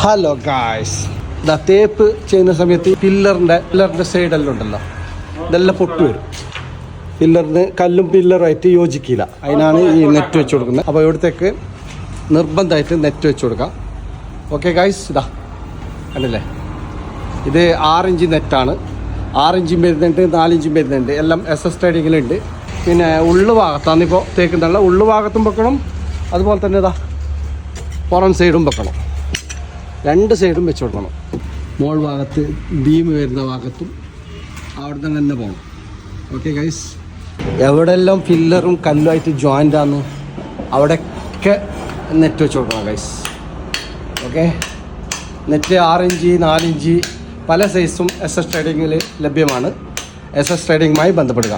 Hello guys, തേപ്പ് ചെയ്യുന്ന സമയത്ത് പില്ലറിൻ്റെ സൈഡെല്ലാം ഉണ്ടല്ലോ, ഇതെല്ലാം പൊട്ടി വരും. പില്ലറിന് കല്ലും പില്ലറുമായിട്ട് യോജിക്കില്ല. അതിനാണ് ഈ നെറ്റ് വെച്ച് കൊടുക്കുന്നത്. അപ്പോൾ ഇവിടത്തേക്ക് നിർബന്ധമായിട്ട് നെറ്റ് വെച്ച് കൊടുക്കാം. ഓക്കെ ഗായ്സ്, ഇതാ കണ്ടില്ലേ, ഇത് 6 ഇഞ്ച് നെറ്റാണ്. 6 ഇഞ്ചും വരുന്നുണ്ട്, 4 ഇഞ്ചും വരുന്നുണ്ട്. എല്ലാം SS ട്രേഡിങ്ങിലുണ്ട്. പിന്നെ ഉള്ളുഭാഗത്താണ് ഇപ്പോൾ തേക്കുന്നുള്ള. ഉള്ളുഭാഗത്തും വെക്കണം, അതുപോലെ തന്നെ ഇതാ പുറം സൈഡും വെക്കണം. 2 സൈഡും വെച്ച് കൊടുക്കണം. മോൾ ഭാഗത്ത് ബീം വരുന്ന ഭാഗത്തും അവിടെ തന്നെ പോകണം. ഓക്കെ ഗൈസ്, എവിടെയെല്ലാം ഫില്ലറും കല്ലുമായിട്ട് ജോയിൻ്റ് ആണ് അവിടെയൊക്കെ നെറ്റ് വെച്ച് കൊടുക്കണം guys. Okay, net 6 inch 4 inch പല സൈസും SS ട്രേഡിങ്ങിൽ ലഭ്യമാണ്. SS ട്രേഡിങ്ങുമായി ബന്ധപ്പെടുക.